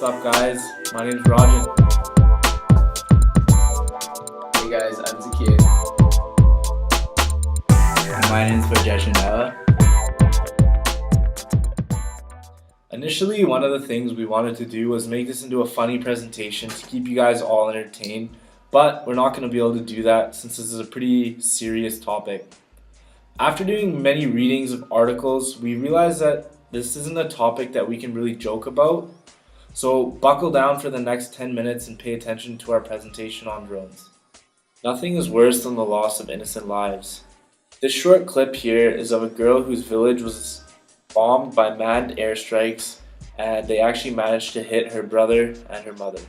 What's up, guys? My name is Rajan. Hey guys, I'm Zakir. My name is Rajesh Nella. Initially, one of the things we wanted to do was make this into a funny presentation to keep you guys all entertained, but we're not going to be able to do that since this is a pretty serious topic. After doing many readings of articles, we realized that this isn't a topic that we can really joke about. So buckle down for the next 10 minutes and pay attention to our presentation on drones. Nothing is worse than the loss of innocent lives. This short clip here is of a girl whose village was bombed by manned airstrikes, and they actually managed to hit her brother and her mother.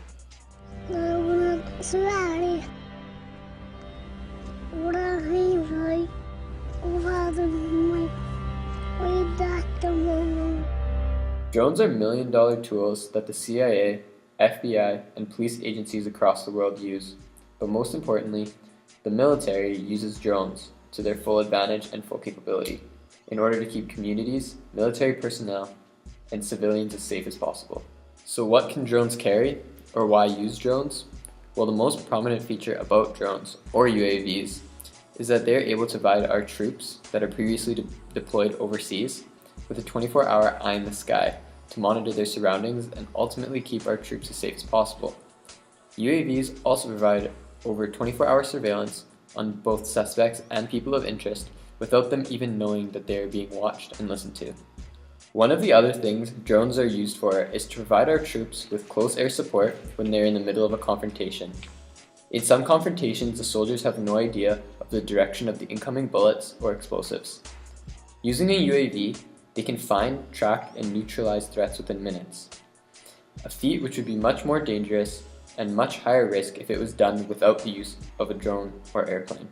Drones are million-dollar tools that the CIA, FBI, and police agencies across the world use. But most importantly, the military uses drones to their full advantage and full capability in order to keep communities, military personnel, and civilians as safe as possible. So what can drones carry, or why use drones? Well, the most prominent feature about drones, or UAVs, is that they're able to provide our troops that are previously deployed overseas with a 24-hour eye in the sky to monitor their surroundings and ultimately keep our troops as safe as possible. UAVs also provide over 24-hour surveillance on both suspects and people of interest without them even knowing that they are being watched and listened to. One of the other things drones are used for is to provide our troops with close air support when they're in the middle of a confrontation. In some confrontations, the soldiers have no idea of the direction of the incoming bullets or explosives. Using a UAV, they can find, track, and neutralize threats within minutes, a feat which would be much more dangerous and much higher risk if it was done without the use of a drone or airplane.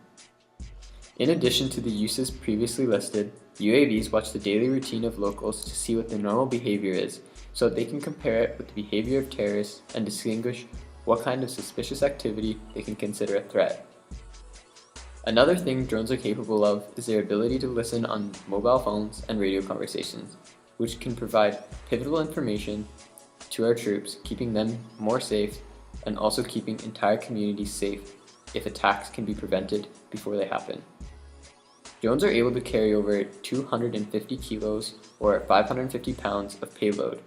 In addition to the uses previously listed, UAVs watch the daily routine of locals to see what their normal behavior is so that they can compare it with the behavior of terrorists and distinguish what kind of suspicious activity they can consider a threat. Another thing drones are capable of is their ability to listen on mobile phones and radio conversations, which can provide pivotal information to our troops, keeping them more safe and also keeping entire communities safe if attacks can be prevented before they happen. Drones are able to carry over 250 kilos or 550 pounds of payload,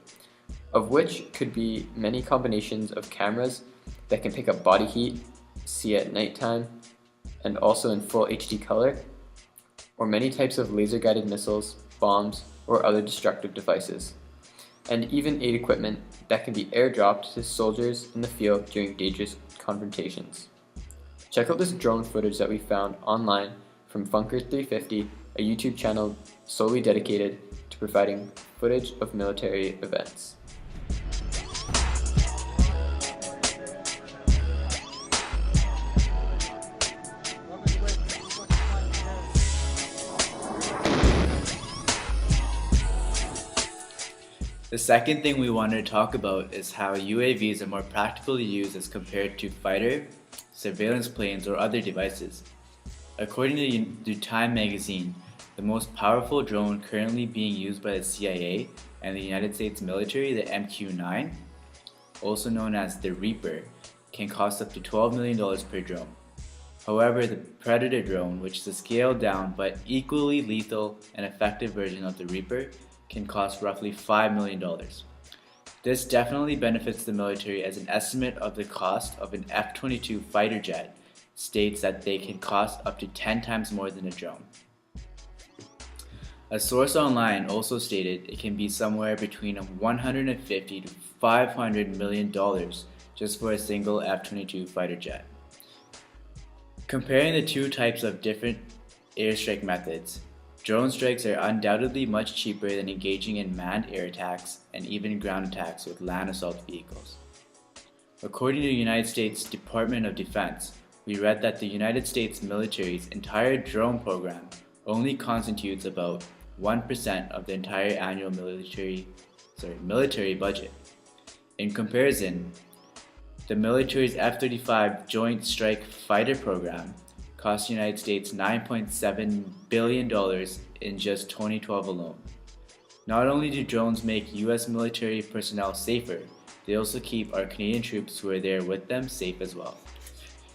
of which could be many combinations of cameras that can pick up body heat, see at nighttime, and also in full HD color, or many types of laser-guided missiles, bombs, or other destructive devices, and even aid equipment that can be airdropped to soldiers in the field during dangerous confrontations. Check out this drone footage that we found online from Funker350, a YouTube channel solely dedicated to providing footage of military events. The second thing we wanted to talk about is how UAVs are more practical to use as compared to fighter, surveillance planes, or other devices. According to Time magazine, the most powerful drone currently being used by the CIA and the United States military, the MQ-9, also known as the Reaper, can cost up to $12 million per drone. However, the Predator drone, which is a scaled down but equally lethal and effective version of the Reaper, can cost roughly $5 million. This definitely benefits the military, as an estimate of the cost of an F-22 fighter jet states that they can cost up to 10 times more than a drone. A source online also stated it can be somewhere between $150 to $500 million just for a single F-22 fighter jet. Comparing the two types of different airstrike methods, drone strikes are undoubtedly much cheaper than engaging in manned air attacks and even ground attacks with land assault vehicles. According to the United States Department of Defense, we read that the United States military's entire drone program only constitutes about 1% of the entire annual military budget. In comparison, the military's F-35 Joint Strike Fighter program cost the United States $9.7 billion in just 2012 alone. Not only do drones make US military personnel safer, they also keep our Canadian troops who are there with them safe as well.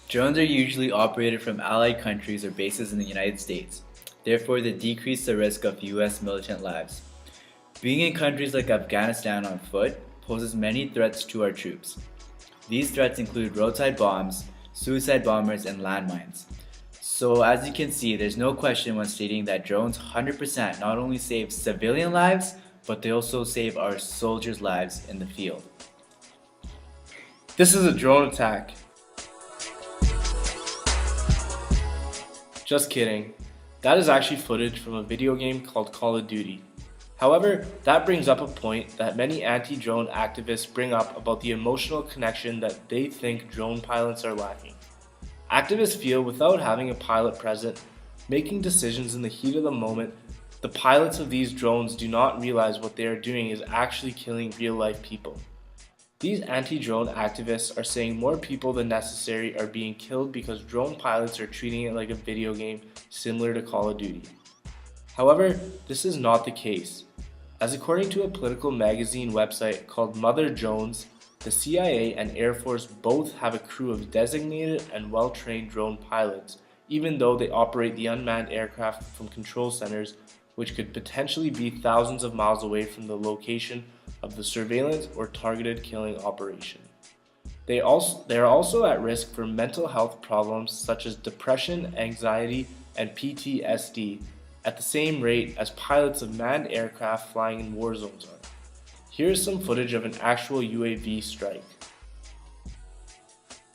Drones are usually operated from allied countries or bases in the United States. Therefore, they decrease the risk of US militant lives. Being in countries like Afghanistan on foot poses many threats to our troops. These threats include roadside bombs, suicide bombers, and landmines. So as you can see, there's no question when stating that drones 100% not only save civilian lives, but they also save our soldiers' lives in the field. This is a drone attack. Just kidding. That is actually footage from a video game called Call of Duty. However, that brings up a point that many anti-drone activists bring up about the emotional connection that they think drone pilots are lacking. Activists feel without having a pilot present, making decisions in the heat of the moment, the pilots of these drones do not realize what they are doing is actually killing real-life people. These anti-drone activists are saying more people than necessary are being killed because drone pilots are treating it like a video game similar to Call of Duty. However, this is not the case. As according to a political magazine website called Mother Jones, the CIA and Air Force both have a crew of designated and well-trained drone pilots, even though they operate the unmanned aircraft from control centers, which could potentially be thousands of miles away from the location of the surveillance or targeted killing operation. They are also at risk for mental health problems such as depression, anxiety, and PTSD at the same rate as pilots of manned aircraft flying in war zones are. Here's some footage of an actual UAV strike.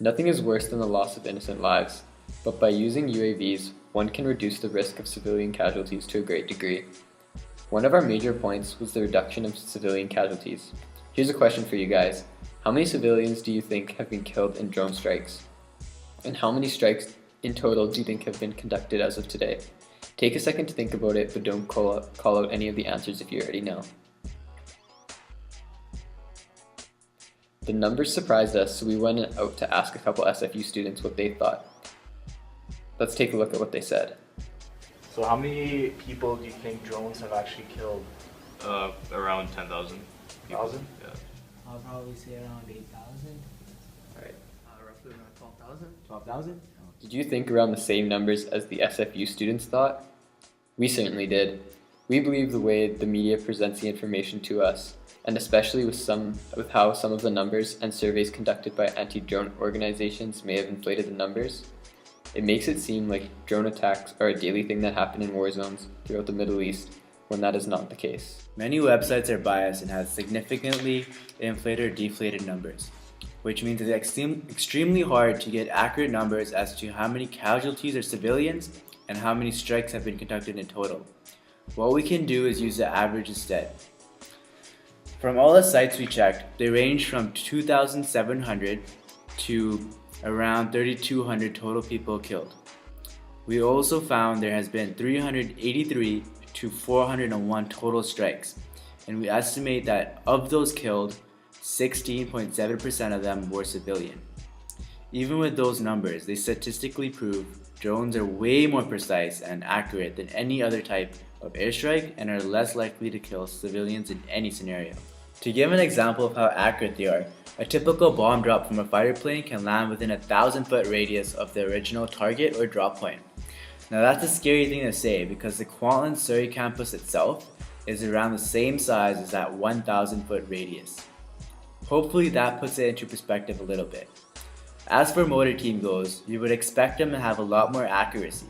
Nothing is worse than the loss of innocent lives, but by using UAVs, one can reduce the risk of civilian casualties to a great degree. One of our major points was the reduction of civilian casualties. Here's a question for you guys. How many civilians do you think have been killed in drone strikes? And how many strikes in total do you think have been conducted as of today? Take a second to think about it, but don't call out any of the answers if you already know. The numbers surprised us, so we went out to ask a couple SFU students what they thought. Let's take a look at what they said. So how many people do you think drones have actually killed? Around 10,000. 1,000? Yeah. I'll probably say around 8,000. Alright. Roughly around 12,000. 12,000? Did you think around the same numbers as the SFU students thought? We certainly did. We believe the way the media presents the information to us, and especially with how some of the numbers and surveys conducted by anti-drone organizations may have inflated the numbers. It makes it seem like drone attacks are a daily thing that happen in war zones throughout the Middle East, when that is not the case. Many websites are biased and have significantly inflated or deflated numbers, which means it's extremely hard to get accurate numbers as to how many casualties are civilians and how many strikes have been conducted in total. What we can do is use the average instead. From all the sites we checked, they range from 2,700 to around 3,200 total people killed. We also found there has been 383 to 401 total strikes, and we estimate that of those killed, 16.7% of them were civilian. Even with those numbers, they statistically prove drones are way more precise and accurate than any other type of airstrike and are less likely to kill civilians in any scenario. To give an example of how accurate they are, a typical bomb drop from a fighter plane can land within a 1,000-foot radius of the original target or drop point. Now that's a scary thing to say because the Kwantlen Surrey campus itself is around the same size as that 1,000-foot radius. Hopefully that puts it into perspective a little bit. As for motor team goes, you would expect them to have a lot more accuracy.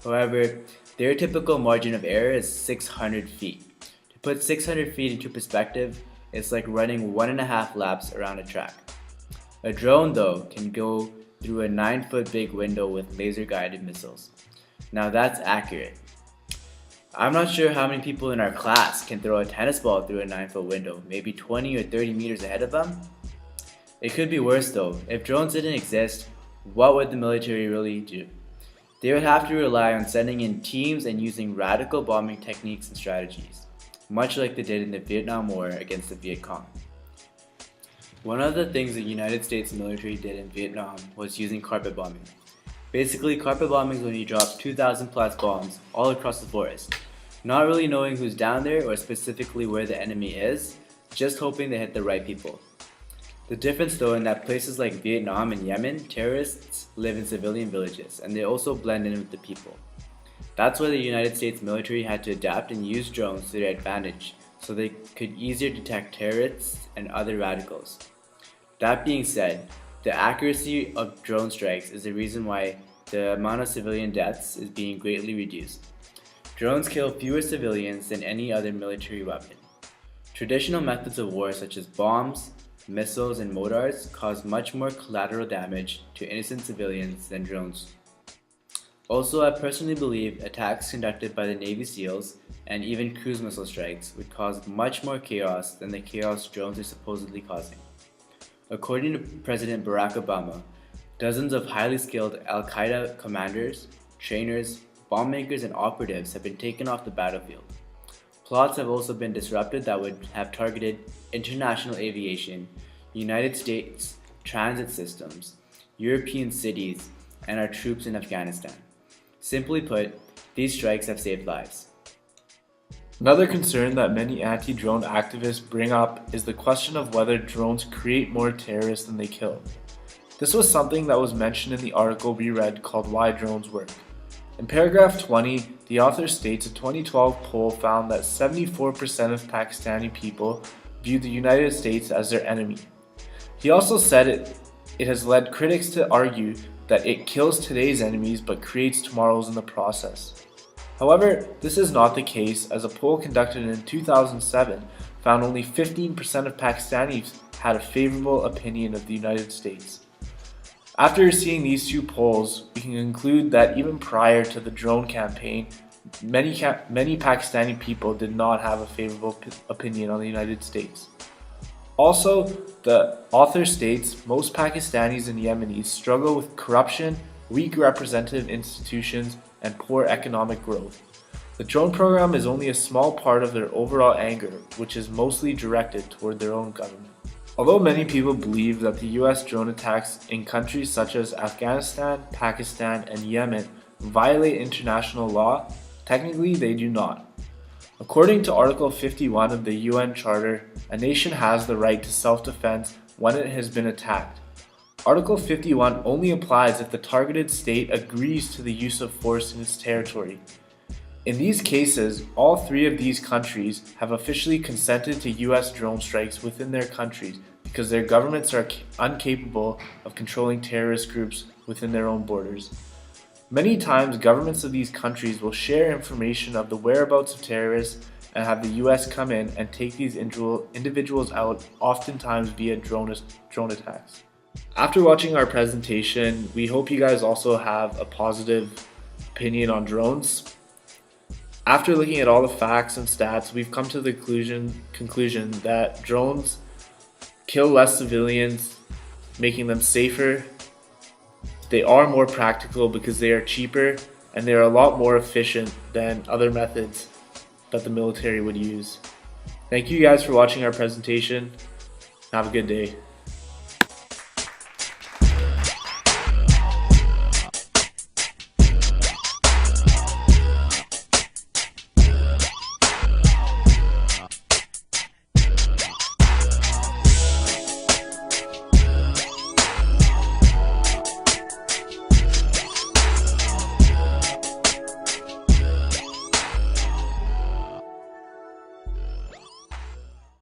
However, their typical margin of error is 600 feet. To put 600 feet into perspective, it's like running 1.5 laps around a track. A drone though can go through a 9-foot big window with laser guided missiles. Now that's accurate. I'm not sure how many people in our class can throw a tennis ball through a 9-foot window, maybe 20 or 30 meters ahead of them. It could be worse though. If drones didn't exist, what would the military really do? They would have to rely on sending in teams and using radical bombing techniques and strategies, much like they did in the Vietnam War against the Viet Cong. One of the things the United States military did in Vietnam was using carpet bombing. Basically, carpet bombing is when you drop 2,000 plus bombs all across the forest, not really knowing who's down there or specifically where the enemy is, just hoping they hit the right people. The difference though in that places like Vietnam and Yemen, terrorists live in civilian villages and they also blend in with the people. That's why the United States military had to adapt and use drones to their advantage so they could easier detect terrorists and other radicals. That being said, the accuracy of drone strikes is the reason why the amount of civilian deaths is being greatly reduced. Drones kill fewer civilians than any other military weapon. Traditional methods of war such as bombs, missiles, and mortars cause much more collateral damage to innocent civilians than drones. Also, I personally believe attacks conducted by the Navy SEALs and even cruise missile strikes would cause much more chaos than the chaos drones are supposedly causing. According to President Barack Obama, dozens of highly skilled Al-Qaeda commanders, trainers, bomb makers, and operatives have been taken off the battlefield. Plots have also been disrupted that would have targeted international aviation, United States transit systems, European cities, and our troops in Afghanistan. Simply put, these strikes have saved lives. Another concern that many anti-drone activists bring up is the question of whether drones create more terrorists than they kill. This was something that was mentioned in the article we read called Why Drones Work. In paragraph 20, the author states a 2012 poll found that 74% of Pakistani people viewed the United States as their enemy. He also said it has led critics to argue that it kills today's enemies but creates tomorrow's in the process. However, this is not the case, as a poll conducted in 2007 found only 15% of Pakistanis had a favorable opinion of the United States. After seeing these two polls, we can conclude that even prior to the drone campaign, many Pakistani people did not have a favorable opinion on the United States. Also, the author states most Pakistanis and Yemenis struggle with corruption, weak representative institutions, and poor economic growth. The drone program is only a small part of their overall anger, which is mostly directed toward their own government. Although many people believe that the US drone attacks in countries such as Afghanistan, Pakistan, and Yemen violate international law, technically they do not. According to Article 51 of the UN Charter, a nation has the right to self-defense when it has been attacked. Article 51 only applies if the targeted state agrees to the use of force in its territory. In these cases, all three of these countries have officially consented to US drone strikes within their countries because their governments are incapable of controlling terrorist groups within their own borders. Many times, governments of these countries will share information of the whereabouts of terrorists and have the US come in and take these individuals out, oftentimes via drone attacks. After watching our presentation, we hope you guys also have a positive opinion on drones. After looking at all the facts and stats, we've come to the conclusion that drones kill less civilians, making them safer. They are more practical because they are cheaper, and they are a lot more efficient than other methods that the military would use. Thank you guys for watching our presentation. Have a good day.